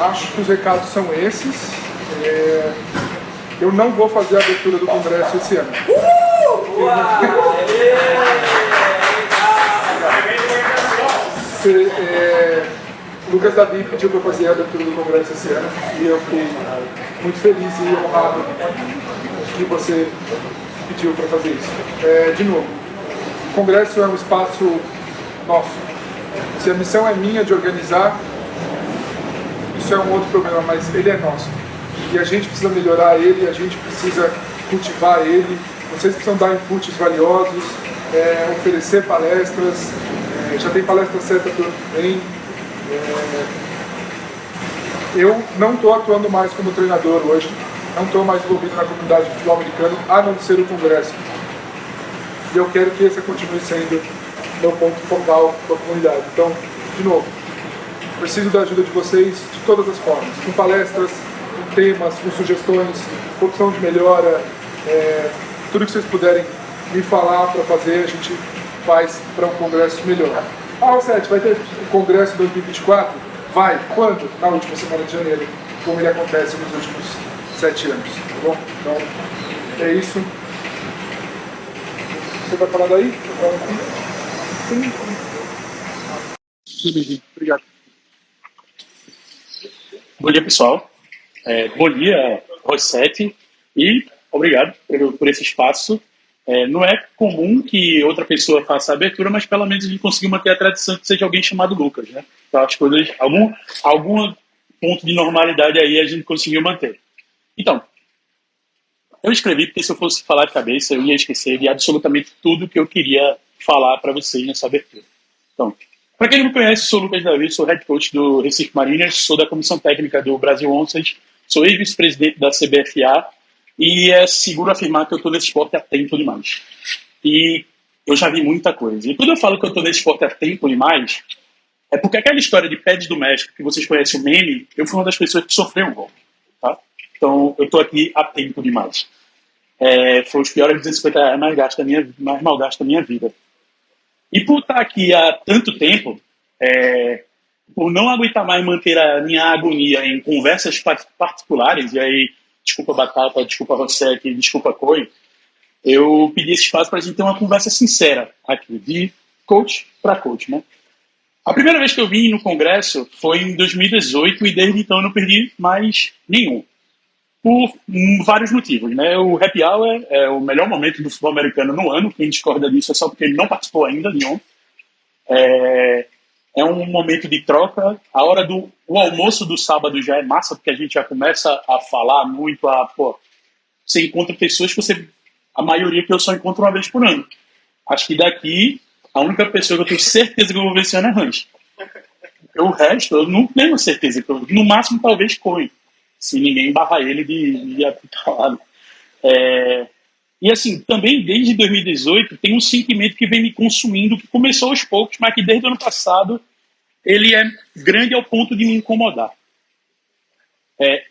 acho que os recados são esses. Eu não vou fazer a abertura do congresso esse ano. Lucas Davi pediu para eu fazer a abertura do congresso esse ano e eu fiquei muito feliz e honrado que você pediu para fazer isso. De novo, o congresso é um espaço nosso. Se a missão é minha de organizar, isso é um outro problema, mas ele é nosso. E a gente precisa melhorar ele, a gente precisa cultivar ele, vocês precisam dar inputs valiosos, oferecer palestras, já tem palestra certa para o ano que vem. Eu não estou atuando mais como treinador hoje, não estou mais envolvido na comunidade de futebol americano, a não ser o congresso. E eu quero que esse continue sendo meu ponto focal da comunidade. Então, de novo, preciso da ajuda de vocês de todas as formas, com palestras, com temas, com sugestões, com opção de melhora, tudo que vocês puderem me falar para fazer, a gente faz para um congresso melhor. Rossetti, vai ter o congresso 2024? Vai. Quando? Na última semana de janeiro, como ele acontece nos últimos 7 anos, tá bom? Então, é isso. Você vai falar daí? Sim. Obrigado. Bom dia, pessoal. Bom dia, Rossetti, e obrigado por esse espaço. Não é comum que outra pessoa faça a abertura, mas pelo menos a gente conseguiu manter a tradição que seja alguém chamado Lucas, né? Então, as coisas, algum ponto de normalidade aí a gente conseguiu manter. Então, eu escrevi porque se eu fosse falar de cabeça, eu ia esquecer de absolutamente tudo que eu queria falar para vocês nessa abertura. Então, para quem não me conhece, sou o Lucas Davi, sou head coach do Recife Mariners, sou da comissão técnica do Brasil Onças, sou ex-vice-presidente da CBFA e é seguro afirmar que eu estou nesse esporte há tempo demais. E eu já vi muita coisa. E quando eu falo que eu estou nesse esporte há tempo demais, é porque aquela história de Peds do México, que vocês conhecem o meme, eu fui uma das pessoas que sofreu um golpe. Tá? Então, eu estou aqui há tempo demais. Foi os piores 250 reais mais mal gastos da minha vida. E por estar aqui há tanto tempo, por não aguentar mais manter a minha agonia em conversas particulares, e aí, desculpa Batata, desculpa Rossetti, desculpa Coi, eu pedi esse espaço para a gente ter uma conversa sincera aqui, de coach para coach, né? A primeira vez que eu vim no congresso foi em 2018 e desde então eu não perdi mais nenhum. Por vários motivos, né? O Happy Hour é o melhor momento do futebol americano no ano. Quem discorda disso é só porque ele não participou ainda de ontem. É um momento de troca. A hora o almoço do sábado já é massa, porque a gente já começa a falar muito. Você encontra pessoas que a maioria que eu só encontro uma vez por ano. Acho que daqui, a única pessoa que eu tenho certeza que eu vou ver esse ano é Range. O resto, eu não tenho certeza. No máximo, talvez Coin, se ninguém barrar ele de apitar. E assim, também desde 2018 tem um sentimento que vem me consumindo, que começou aos poucos, mas que desde o ano passado ele é grande ao ponto de me incomodar.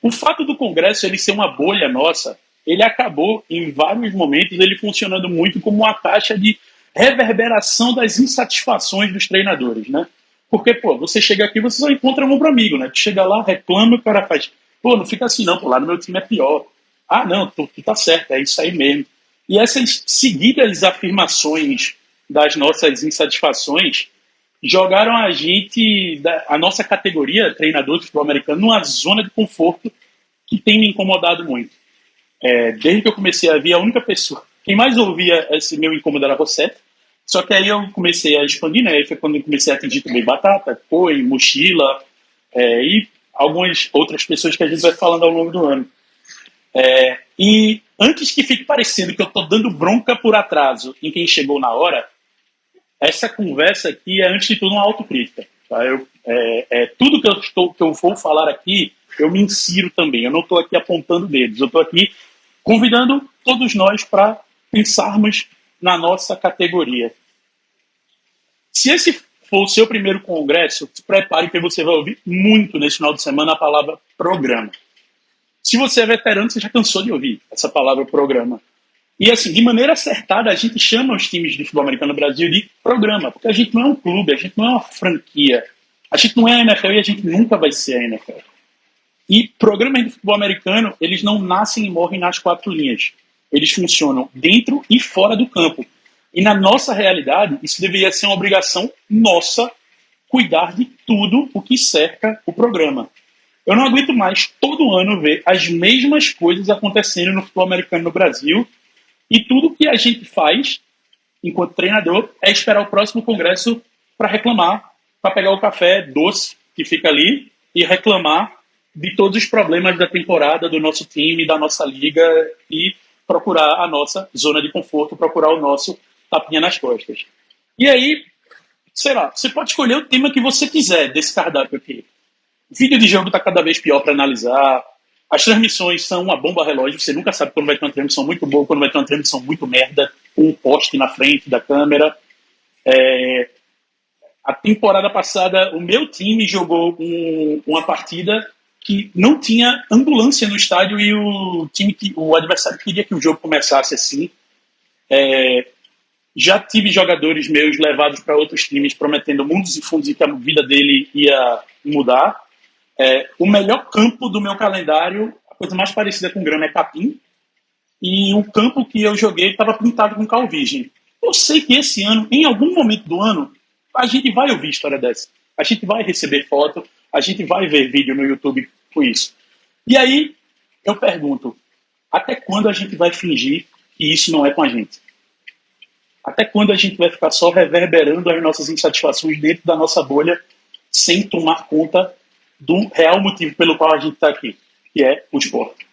O fato do Congresso ele ser uma bolha nossa, ele acabou em vários momentos ele funcionando muito como uma taxa de reverberação das insatisfações dos treinadores, né? Porque, você chega aqui, você só encontra um ombro amigo, né? Tu chega lá, reclama, o cara faz, não fica assim não, lá no meu time é pior. Ah, não, tu tá certo, é isso aí mesmo. E essas seguidas afirmações das nossas insatisfações jogaram a nossa categoria, treinador de futebol americano, numa zona de conforto que tem me incomodado muito. Desde que eu comecei a vir, a única pessoa, quem mais ouvia esse meu incômodo era Rossetti, só que aí eu comecei a expandir, né? Foi quando eu comecei a atingir também Batata, Coi, Mochila, e algumas outras pessoas que a gente vai falando ao longo do ano. E antes que fique parecendo que eu estou dando bronca por atraso em quem chegou na hora, essa conversa aqui é, antes de tudo, uma autocrítica. Tá? Tudo que eu vou falar aqui, eu me insiro também. Eu não estou aqui apontando dedos. Eu estou aqui convidando todos nós para pensarmos na nossa categoria. Se esse for o seu primeiro congresso, se prepare que você vai ouvir muito nesse final de semana a palavra programa. Se você é veterano, você já cansou de ouvir essa palavra programa. E assim, de maneira acertada, a gente chama os times de futebol americano no Brasil de programa, porque a gente não é um clube, a gente não é uma franquia, a gente não é a NFL e a gente nunca vai ser a NFL. E programas de futebol americano, eles não nascem e morrem nas 4 linhas. Eles funcionam dentro e fora do campo. E na nossa realidade, isso deveria ser uma obrigação nossa, cuidar de tudo o que cerca o programa. Eu não aguento mais todo ano ver as mesmas coisas acontecendo no futebol americano no Brasil, e tudo que a gente faz, enquanto treinador, é esperar o próximo congresso para reclamar, para pegar o café doce que fica ali e reclamar de todos os problemas da temporada, do nosso time, da nossa liga, e procurar a nossa zona de conforto, procurar o nosso tapinha nas costas. E aí, sei lá, você pode escolher o tema que você quiser desse cardápio aqui. O vídeo de jogo está cada vez pior para analisar. As transmissões são uma bomba relógio. Você nunca sabe quando vai ter uma transmissão muito boa, quando vai ter uma transmissão muito merda, com um poste na frente da câmera. A temporada passada, o meu time jogou uma partida que não tinha ambulância no estádio e o adversário queria que o jogo começasse assim. Já tive jogadores meus levados para outros times prometendo mundos e fundos e que a vida dele ia mudar. O melhor campo do meu calendário, a coisa mais parecida com grama é capim, e o campo que eu joguei estava pintado com cal virgem. Eu sei que esse ano, em algum momento do ano, a gente vai ouvir história dessa. A gente vai receber foto, a gente vai ver vídeo no YouTube com isso. E aí, eu pergunto, até quando a gente vai fingir que isso não é com a gente? Até quando a gente vai ficar só reverberando as nossas insatisfações dentro da nossa bolha, sem tomar conta do real motivo pelo qual a gente está aqui, que é o esporte?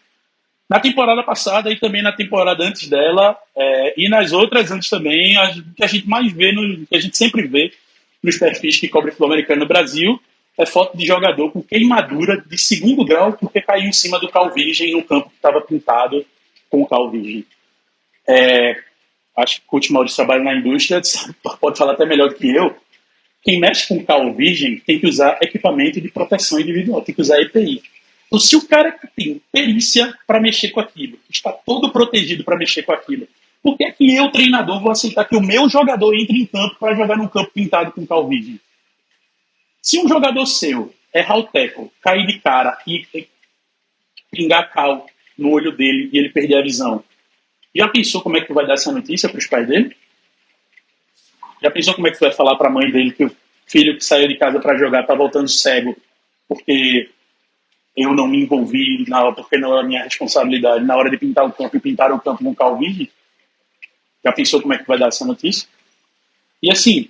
Na temporada passada e também na temporada antes dela, e nas outras antes também, que a gente mais vê, que a gente sempre vê nos perfis que cobrem futebol americano no Brasil, é foto de jogador com queimadura de 2º grau porque caiu em cima do cal virgem no campo que estava pintado com o cal virgem. Acho que o coach Maurício trabalha na indústria, pode falar até melhor do que eu. Quem mexe com cal virgem tem que usar equipamento de proteção individual, tem que usar EPI. Então, se o cara que tem perícia para mexer com aquilo, está todo protegido para mexer com aquilo, por que é que eu, treinador, vou aceitar que o meu jogador entre em campo para jogar num campo pintado com cal virgem? Se um jogador seu errar o teco, cair de cara e pingar cal no olho dele e ele perder a visão, já pensou como é que tu vai dar essa notícia para os pais dele? Já pensou como é que tu vai falar para a mãe dele que o filho que saiu de casa para jogar está voltando cego porque eu não me envolvi, porque não é a minha responsabilidade na hora de pintar o campo e pintar o campo com cal virgem? Já pensou como é que vai dar essa notícia? E assim,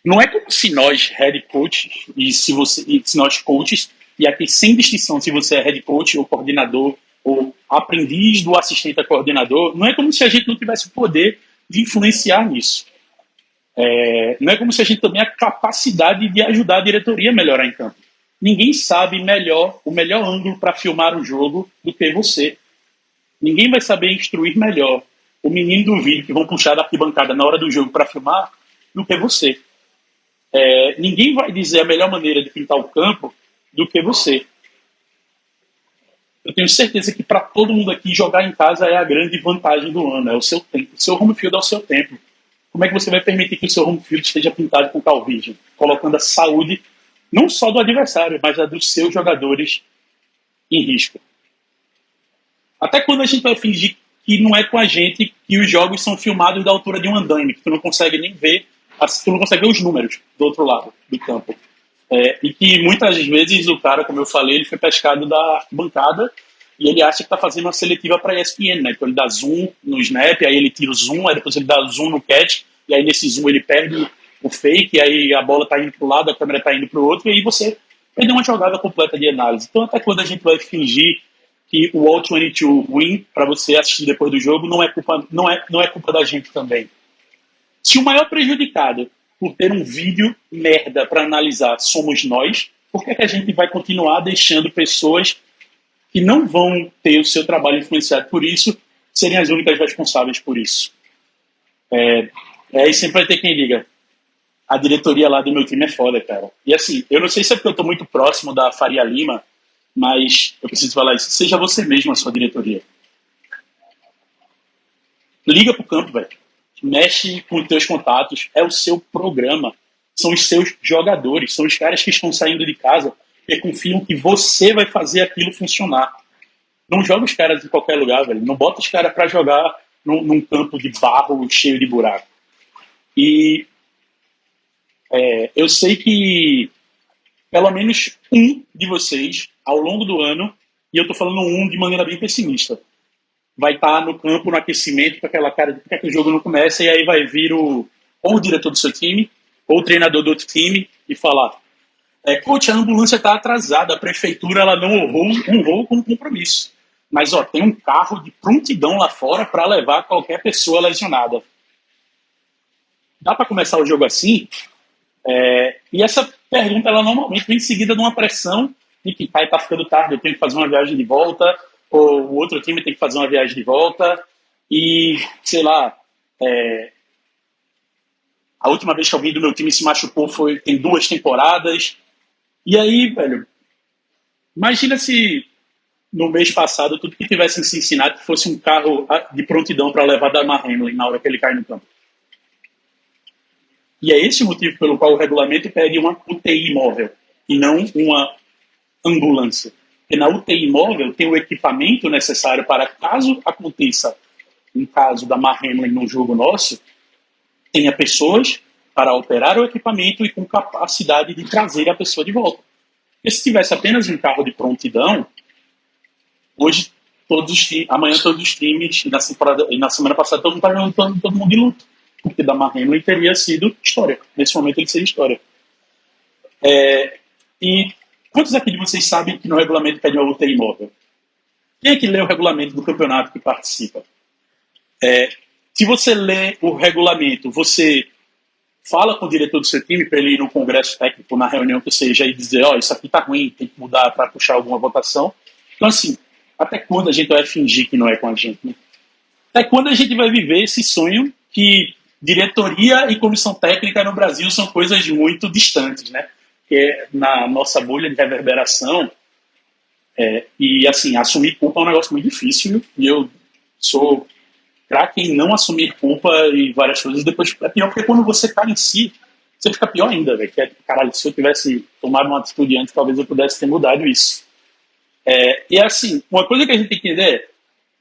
não é como se nós, head coaches, se nós coaches, e aqui sem distinção se você é head coach ou coordenador ou aprendiz do assistente a coordenador, não é como se a gente não tivesse o poder de influenciar nisso. Não é como se a gente também a capacidade de ajudar a diretoria a melhorar em campo. Ninguém sabe o melhor ângulo para filmar o jogo do que você. Ninguém vai saber instruir melhor o menino do vídeo que vão puxar da arquibancada na hora do jogo para filmar do que você. Ninguém vai dizer a melhor maneira de pintar o campo do que você. Eu tenho certeza que para todo mundo aqui jogar em casa é a grande vantagem do ano, é o seu tempo. O seu home field é o seu tempo. Como é que você vai permitir que o seu home field esteja pintado com cal virgem, colocando a saúde não só do adversário, mas a dos seus jogadores em risco? Até quando a gente vai fingir que não é com a gente que os jogos são filmados da altura de um andaime, que tu não consegue nem ver, tu não consegue ver os números do outro lado do campo. E que muitas vezes o cara, como eu falei, ele foi pescado da arquibancada e ele acha que está fazendo uma seletiva para a ESPN, né? Então ele dá zoom no snap, aí ele tira o zoom, aí depois ele dá zoom no catch, e aí nesse zoom ele perde o fake, aí a bola está indo para o lado, a câmera está indo para o outro, e aí você perdeu uma jogada completa de análise. Então até quando a gente vai fingir que o All 22 win para você assistir depois do jogo não é culpa da gente também. Se o maior prejudicado por ter um vídeo merda para analisar somos nós, por que a gente vai continuar deixando pessoas que não vão ter o seu trabalho influenciado por isso serem as únicas responsáveis por isso? Aí sempre vai ter quem liga. A diretoria lá do meu time é foda, cara. E assim, eu não sei se é porque eu tô muito próximo da Faria Lima, mas eu preciso falar isso. Seja você mesmo a sua diretoria. Liga pro campo, velho. Mexe com os teus contatos. É o seu programa. São os seus jogadores. São os caras que estão saindo de casa porque confiam que você vai fazer aquilo funcionar. Não joga os caras em qualquer lugar, velho. Não bota os caras para jogar num campo de barro cheio de buraco. E eu sei que pelo menos um de vocês, ao longo do ano, e eu estou falando um de maneira bem pessimista, vai estar no campo, no aquecimento, com aquela cara de por que o jogo não começa, e aí vai vir ou o diretor do seu time, ou o treinador do outro time, e falar: coach, a ambulância está atrasada, a prefeitura ela não honrou com o compromisso. Mas tem um carro de prontidão lá fora para levar qualquer pessoa lesionada. Dá para começar o jogo assim? E essa pergunta, ela normalmente vem seguida de uma pressão de que tá ficando tarde, eu tenho que fazer uma viagem de volta, ou o outro time tem que fazer uma viagem de volta, e, sei lá, a última vez que alguém do meu time se machucou tem 2 temporadas. E aí, velho, imagina se no mês passado tudo que tivesse em Cincinnati fosse um carro de prontidão para levar Damar Hamlin na hora que ele cai no campo. E é esse o motivo pelo qual o regulamento pede uma UTI móvel e não uma ambulância. Porque na UTI móvel tem o equipamento necessário para, caso aconteça um caso da Damar Hamlin no jogo nosso, tenha pessoas para operar o equipamento e com capacidade de trazer a pessoa de volta. Porque se tivesse apenas um carro de prontidão, hoje amanhã todos os times, e na semana passada todo mundo de luto, porque Damar Hamlin teria sido história. Nesse momento ele seria história. E quantos aqui de vocês sabem que no regulamento pede uma UTI móvel? Quem é que lê o regulamento do campeonato que participa? Se você lê o regulamento, você fala com o diretor do seu time para ele ir no congresso técnico, na reunião que seja, e dizer: isso aqui tá ruim, tem que mudar para puxar alguma votação. Então, assim, até quando a gente vai fingir que não é com a gente, né? Até quando a gente vai viver esse sonho que diretoria e comissão técnica no Brasil são coisas muito distantes, né? Porque na nossa bolha de reverberação, e assim, assumir culpa é um negócio muito difícil, e eu sou craque em não assumir culpa e várias coisas. Depois é pior, porque quando você cai em si, você fica pior ainda, velho. Caralho, se eu tivesse tomado uma atitude antes, talvez eu pudesse ter mudado isso. E assim, uma coisa que a gente tem que entender é: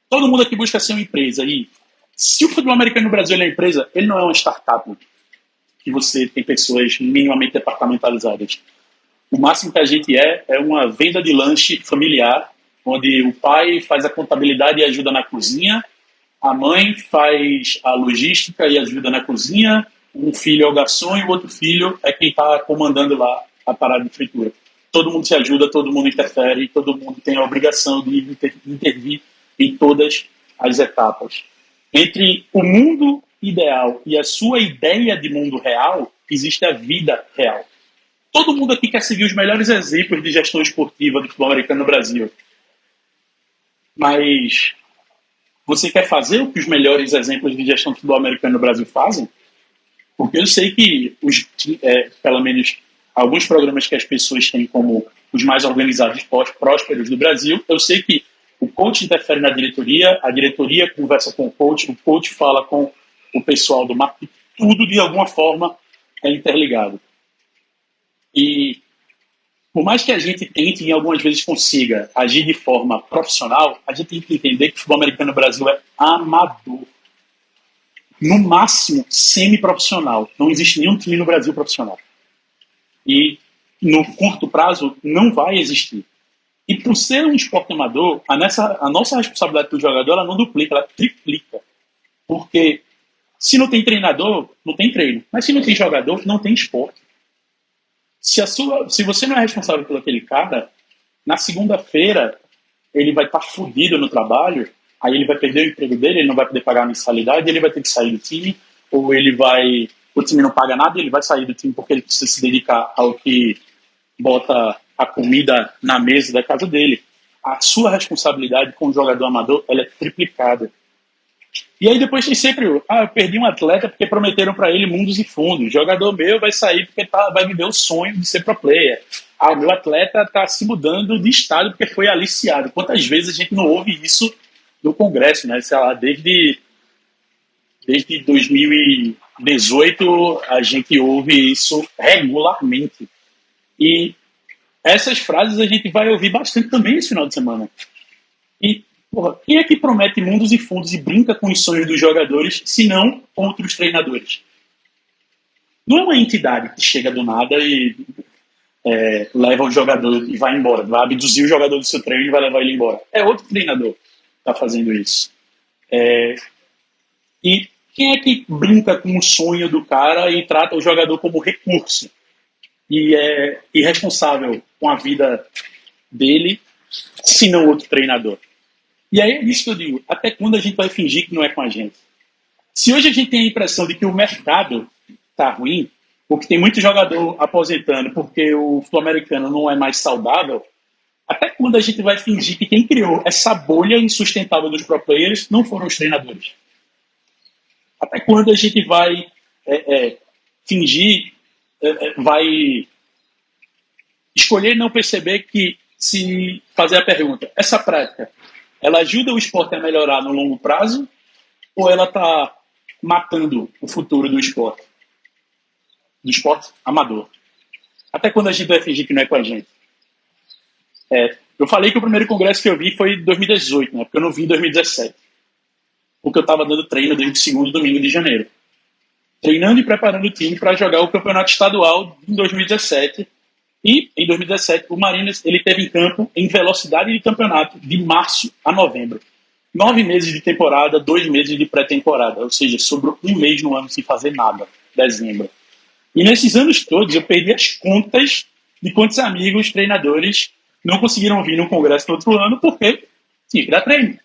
todo mundo aqui busca ser uma empresa, e se o futebol americano no Brasil é uma empresa, ele não é uma startup que você tem pessoas minimamente departamentalizadas. O máximo que a gente é uma venda de lanche familiar, onde o pai faz a contabilidade e ajuda na cozinha, a mãe faz a logística e ajuda na cozinha, um filho é o garçom e o outro filho é quem está comandando lá a parada de fritura. Todo mundo se ajuda, todo mundo interfere, todo mundo tem a obrigação de intervir em todas as etapas. Entre o mundo ideal e a sua ideia de mundo real, existe a vida real. Todo mundo aqui quer seguir os melhores exemplos de gestão esportiva do futebol americano no Brasil. Mas você quer fazer o que os melhores exemplos de gestão de futebol americano no Brasil fazem? Porque eu sei que, pelo menos, alguns programas que as pessoas têm como os mais organizados e prósperos do Brasil, eu sei que o coach interfere na diretoria, a diretoria conversa com o coach fala com o pessoal do marketing, tudo de alguma forma é interligado. E por mais que a gente tente e algumas vezes consiga agir de forma profissional, a gente tem que entender que o futebol americano no Brasil é amador. No máximo, semi-profissional. Não existe nenhum time no Brasil profissional. E no curto prazo, não vai existir. E por ser um esporte amador, a nossa responsabilidade do jogador ela não duplica, ela triplica. Porque se não tem treinador, não tem treino. Mas se não tem jogador, não tem esporte. Se você não é responsável por aquele cara, na segunda-feira ele vai estar fodido no trabalho, aí ele vai perder o emprego dele, ele não vai poder pagar a mensalidade, ele vai ter que sair do time, ou o time não paga nada, ele vai sair do time porque ele precisa se dedicar ao que bota a comida na mesa da casa dele. A sua responsabilidade com o jogador amador ela é triplicada. E aí depois tem sempre eu perdi um atleta porque prometeram para ele mundos e fundos. O jogador meu vai sair porque vai viver o sonho de ser pro player. O meu atleta está se mudando de estado porque foi aliciado. Quantas vezes a gente não ouve isso no Congresso, né? Sei lá, desde 2018 a gente ouve isso regularmente. E essas frases a gente vai ouvir bastante também esse final de semana. E, porra, quem é que promete mundos e fundos e brinca com os sonhos dos jogadores, se não outros treinadores? Não é uma entidade que chega do nada e leva o jogador e vai embora, vai abduzir o jogador do seu treino e vai levar ele embora. É outro treinador que está fazendo isso. E quem é que brinca com o sonho do cara e trata o jogador como recurso? E é irresponsável com a vida dele, se não outro treinador. E aí é isso que eu digo, até quando a gente vai fingir que não é com a gente? Se hoje a gente tem a impressão de que o mercado está ruim, ou que tem muito jogador aposentando porque o futebol americano não é mais saudável, até quando a gente vai fingir que quem criou essa bolha insustentável dos pro players não foram os treinadores? Até quando a gente vai fingir, vai escolher não perceber que, se fazer a pergunta, essa prática, ela ajuda o esporte a melhorar no longo prazo ou ela está matando o futuro do esporte amador? Até quando a gente vai fingir que não é com a gente? Eu falei que o primeiro congresso que eu vi foi em 2018, né? Porque eu não vi em 2017. Porque eu estava dando treino desde o segundo domingo de janeiro. Treinando e preparando o time para jogar o campeonato estadual em 2017. E, em 2017, o Marinas ele teve em campo em velocidade de campeonato de março a novembro. 9 meses de temporada, 2 meses de pré-temporada. Ou seja, sobrou um mês no ano sem fazer nada, dezembro. E nesses anos todos, eu perdi as contas de quantos amigos, treinadores, não conseguiram vir no congresso no outro ano porque tinha que dar treino.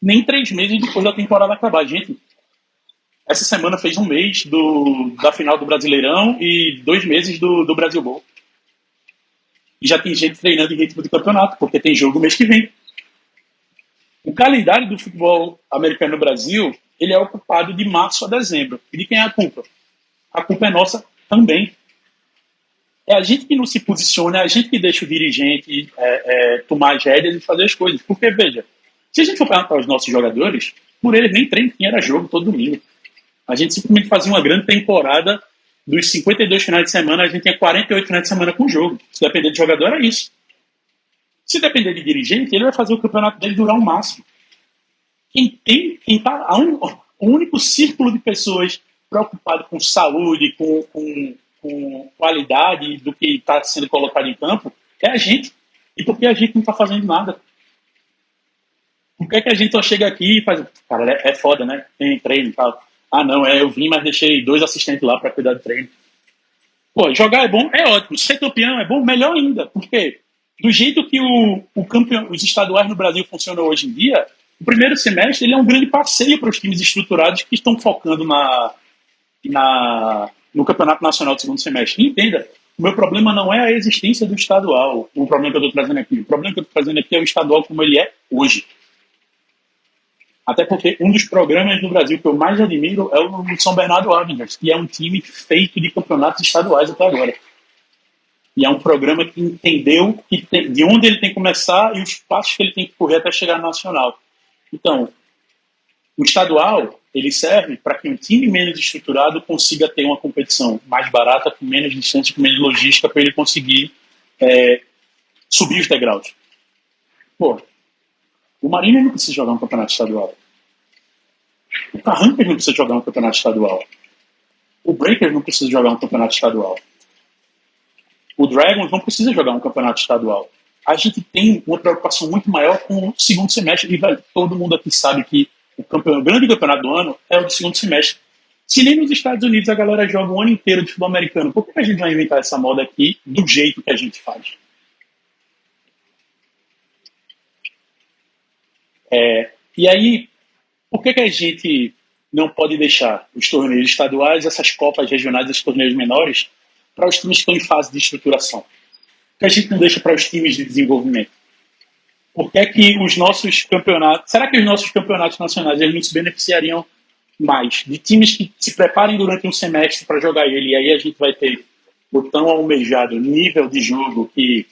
Nem 3 meses depois da temporada acabar. Gente, essa semana fez um mês da final do Brasileirão e 2 meses do Brasil Bowl. E já tem gente treinando em ritmo de campeonato, porque tem jogo mês que vem. O calendário do futebol americano no Brasil, ele é ocupado de março a dezembro. E de quem é a culpa? A culpa é nossa também. É a gente que não se posiciona, é a gente que deixa o dirigente tomar as rédeas e fazer as coisas. Porque, veja, se a gente for perguntar aos nossos jogadores, por eles nem treino tinha, era jogo todo domingo. A gente simplesmente fazia uma grande temporada. Dos 52 finais de semana, a gente tinha 48 finais de semana com jogo. Se depender de jogador, é isso. Se depender de dirigente, ele vai fazer o campeonato dele durar o máximo. O único círculo de pessoas preocupado com saúde, com qualidade do que está sendo colocado em campo, é a gente. E por que a gente não está fazendo nada? Por que a gente só chega aqui e faz... Cara, é foda, né? Tem treino e tal. Ah, não, eu vim, mas deixei 2 assistentes lá para cuidar do treino. Pô, jogar é bom, é ótimo. Ser campeão é bom, melhor ainda. Por quê? Do jeito que os estaduais no Brasil funcionam hoje em dia, o primeiro semestre ele é um grande passeio para os times estruturados que estão focando no Campeonato Nacional do segundo semestre. Entenda, o meu problema não é a existência do estadual, o problema que eu estou trazendo aqui. O problema que eu estou trazendo aqui é o estadual como ele é hoje. Até porque um dos programas no Brasil que eu mais admiro é o São Bernardo Avengers, que é um time feito de campeonatos estaduais até agora. E é um programa que entendeu de onde ele tem que começar e os passos que ele tem que correr até chegar no nacional. Então, o estadual ele serve para que um time menos estruturado consiga ter uma competição mais barata, com menos distância, com menos logística, para ele conseguir subir os degraus. Pô, o Marinho não precisa jogar um campeonato estadual. O Carranca não precisa jogar um campeonato estadual. O Breakers não precisa jogar um campeonato estadual. O Dragons não precisa jogar um campeonato estadual. A gente tem uma preocupação muito maior com o segundo semestre. E todo mundo aqui sabe que o grande campeonato do ano é o do segundo semestre. Se nem nos Estados Unidos a galera joga o ano inteiro de futebol americano, por que a gente vai inventar essa moda aqui do jeito que a gente faz? E aí, por que a gente não pode deixar os torneios estaduais, essas copas regionais, esses torneios menores, para os times que estão em fase de estruturação? Por que a gente não deixa para os times de desenvolvimento? Por que os nossos campeonatos... Será que os nossos campeonatos nacionais eles não se beneficiariam mais de times que se preparem durante um semestre para jogar ele? E aí a gente vai ter o tão almejado nível de jogo que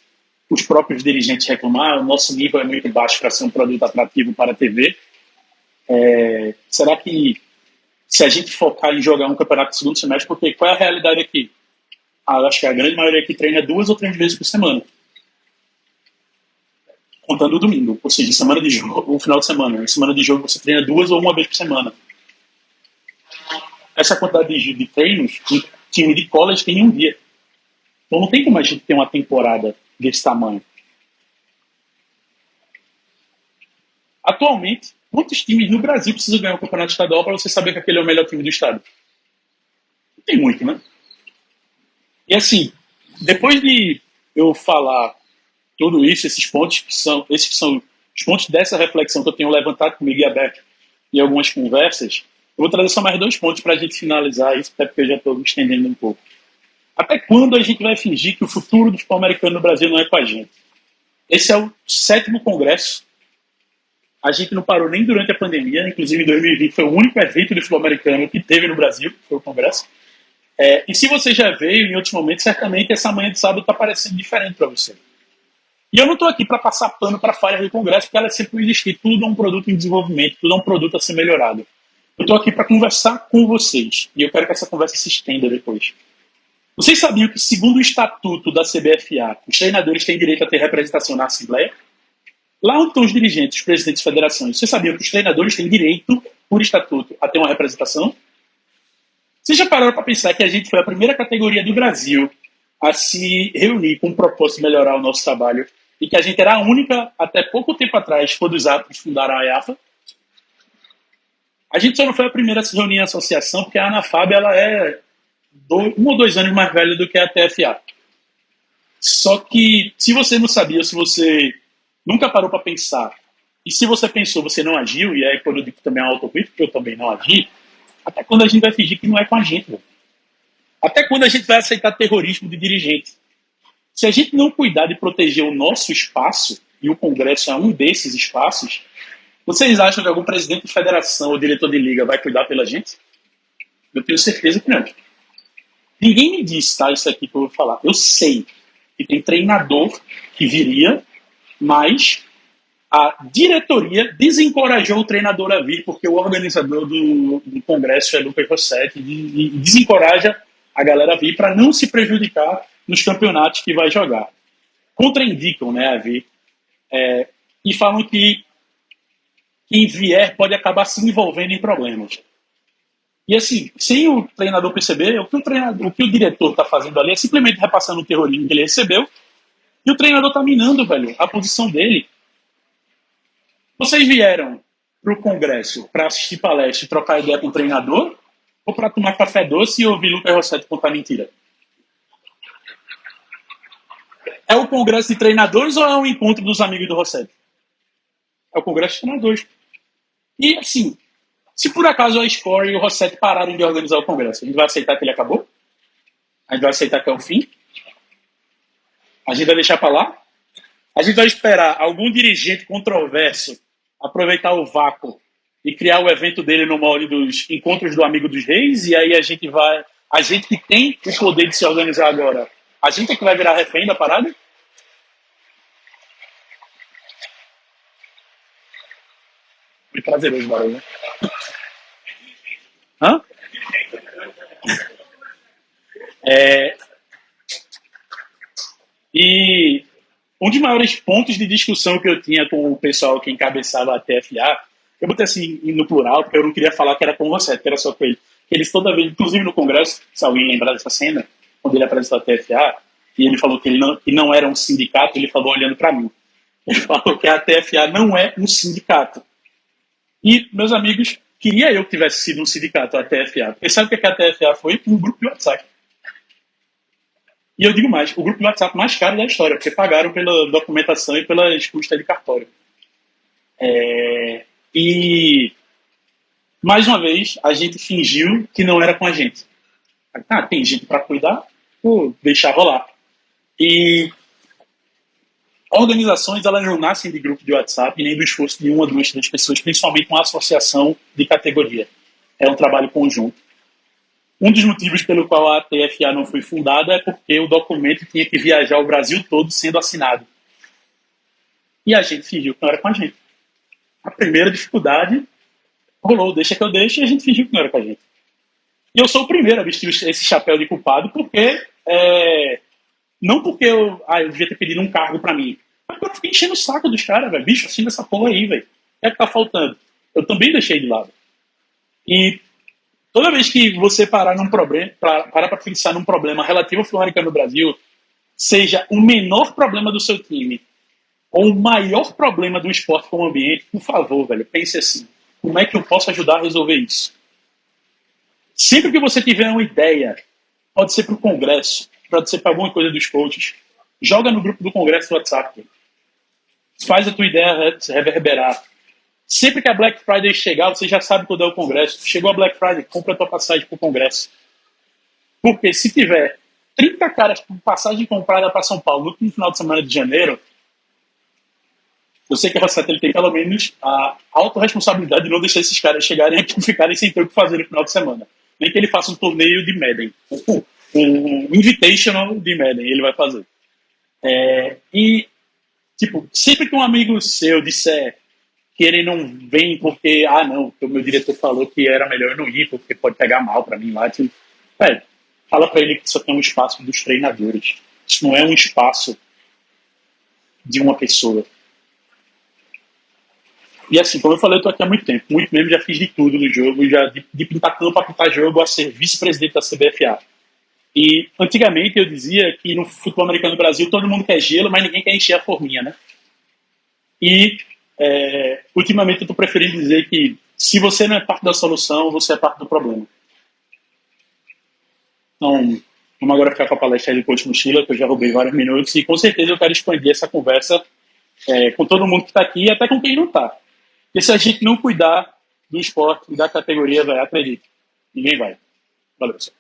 os próprios dirigentes reclamam, o nosso nível é muito baixo para ser um produto atrativo para a TV. Será que se a gente focar em jogar um campeonato de segundo semestre, porque qual é a realidade aqui? acho que a grande maioria que treina 2 ou 3 vezes por semana, contando o domingo, ou seja, semana de jogo, o final de semana. Em semana de jogo você treina 2 ou 1 vez por semana. Essa quantidade de treinos, um time de college tem em um dia. Então não tem como a gente ter uma temporada desse tamanho. Atualmente, quantos times no Brasil precisam ganhar o campeonato estadual para você saber que aquele é o melhor time do estado? Não tem muito, né? E assim, depois de eu falar tudo isso, esses que são os pontos dessa reflexão que eu tenho levantado comigo e aberto em algumas conversas, eu vou trazer só mais 2 pontos para a gente finalizar isso, até porque eu já estou me estendendo um pouco. Até quando a gente vai fingir que o futuro do futebol americano no Brasil não é com a gente? Esse é o 7º congresso. A gente não parou nem durante a pandemia, inclusive em 2020 foi o único evento de futebol americano que teve no Brasil, foi o congresso. E se você já veio em outros momentos, certamente essa manhã de sábado está parecendo diferente para você. E eu não estou aqui para passar pano para a falha do congresso, porque ela sempre vai existir. Tudo é um produto em desenvolvimento, tudo é um produto a ser melhorado. Eu estou aqui para conversar com vocês, e eu quero que essa conversa se estenda depois. Vocês sabiam que, segundo o estatuto da CBFA, os treinadores têm direito a ter representação na Assembleia? Lá onde estão os dirigentes, os presidentes de federações, vocês sabiam que os treinadores têm direito, por estatuto, a ter uma representação? Vocês já pararam para pensar que a gente foi a primeira categoria do Brasil a se reunir com o propósito de melhorar o nosso trabalho e que a gente era a única, até pouco tempo atrás, quando os árbitros fundaram a IAFA? A gente só não foi a primeira a se reunir em associação porque a ANAFAB ela é 1 ou 2 anos mais velha do que a TFA. Só que, se você não sabia, se você nunca parou para pensar, e se você pensou, você não agiu, e aí quando eu digo também é uma autocrítica, porque eu também não agi, até quando a gente vai fingir que não é com a gente, velho? Até quando a gente vai aceitar terrorismo de dirigente? Se a gente não cuidar de proteger o nosso espaço, e o Congresso é um desses espaços, vocês acham que algum presidente de federação ou diretor de liga vai cuidar pela gente? Eu tenho certeza que não. Ninguém me disse, tá, isso aqui que eu vou falar. Eu sei que tem treinador que viria, mas a diretoria desencorajou o treinador a vir, porque o organizador do congresso é Lucas Rossetti, e desencoraja a galera a vir para não se prejudicar nos campeonatos que vai jogar. Contraindicam, né, a vir. E falam que quem vier pode acabar se envolvendo em problemas. E assim, sem o treinador perceber, o que o diretor está fazendo ali é simplesmente repassando o terrorismo que ele recebeu, e o treinador está minando, velho, a posição dele. Vocês vieram para o Congresso para assistir palestra e trocar ideia com o treinador, ou para tomar café doce e ouvir Lucas Rossetti contar mentira? É o Congresso de Treinadores ou é o encontro dos amigos do Rossetti? É o Congresso de Treinadores. E assim, se por acaso a Score e o Rossetti pararem de organizar o Congresso, a gente vai aceitar que ele acabou? A gente vai aceitar que é o fim? A gente vai deixar para lá? A gente vai esperar algum dirigente controverso aproveitar o vácuo e criar o evento dele no molde dos encontros do Amigo dos Reis, e aí a gente que tem o poder de se organizar agora, a gente é que vai virar refém da parada? Foi prazeroso o barulho, né? Hã? E um dos maiores pontos de discussão que eu tinha com o pessoal que encabeçava a TFA, eu botei assim no plural, porque eu não queria falar que era com você, que era só com ele. Eles toda vez, inclusive no Congresso, se alguém lembrar dessa cena, quando ele apresentou a TFA, e ele falou que ele não era um sindicato, ele falou olhando para mim. Ele falou que a TFA não é um sindicato. E, meus amigos, queria eu que tivesse sido um sindicato, a TFA. Porque sabe o que a TFA foi? Um grupo de WhatsApp. E eu digo mais, o grupo de WhatsApp mais caro da história, porque pagaram pela documentação e pelas custas de cartório. E, mais uma vez, a gente fingiu que não era com a gente. Tem gente para cuidar, vou deixar rolar. E organizações, elas não nascem de grupo de WhatsApp, nem do esforço de 1 ou 2, 3 pessoas, principalmente uma associação de categoria. É um trabalho conjunto. Um dos motivos pelo qual a TFA não foi fundada é porque o documento tinha que viajar o Brasil todo sendo assinado. E a gente fingiu que não era com a gente. A primeira dificuldade rolou, deixa que eu deixe, e a gente fingiu que não era com a gente. E eu sou o primeiro a vestir esse chapéu de culpado, porque Não porque eu devia ter pedido um cargo pra mim, mas porque eu fiquei enchendo o saco dos caras, velho. Bicho, assina essa porra aí, velho. O que é que tá faltando? Eu também deixei de lado. E toda vez que você parar num problema, parar pra pensar num problema relativo ao futebol americano no Brasil, seja o menor problema do seu time ou o maior problema do esporte como ambiente, por favor, velho, pense assim: como é que eu posso ajudar a resolver isso? Sempre que você tiver uma ideia, pode ser para o Congresso, pode ser para alguma coisa dos coaches, joga no grupo do Congresso do WhatsApp. Faz a tua ideia reverberar. Sempre que a Black Friday chegar, você já sabe quando é o Congresso. Chegou a Black Friday, compra a tua passagem para o Congresso. Porque se tiver 30 caras com passagem comprada para São Paulo no final de semana de janeiro, eu sei que a Rosetta tem pelo menos a autorresponsabilidade de não deixar esses caras chegarem aqui e ficarem sem ter o que fazer no final de semana. Nem que ele faça um torneio de Madden. Um invitational de Madden ele vai fazer. E, tipo, sempre que um amigo seu disser que ele não vem porque, não, porque o meu diretor falou que era melhor eu não ir, porque pode pegar mal pra mim lá, tipo, fala pra ele que só tem um espaço dos treinadores. Isso não é um espaço de uma pessoa. E assim, como eu falei, eu tô aqui há muito tempo. Muito mesmo, já fiz de tudo no jogo, já de pintar campo a pintar jogo, a ser vice-presidente da CBFA. E antigamente eu dizia que no futebol americano no Brasil todo mundo quer gelo, mas ninguém quer encher a forminha, né? E ultimamente eu tô preferindo dizer que se você não é parte da solução, você é parte do problema. Então, vamos agora ficar com a palestra aí do Coach Mochila, que eu já roubei vários minutos, e com certeza eu quero expandir essa conversa com todo mundo que está aqui e até com quem não está. Porque se a gente não cuidar do esporte e da categoria, acredite, ninguém vai. Valeu, pessoal.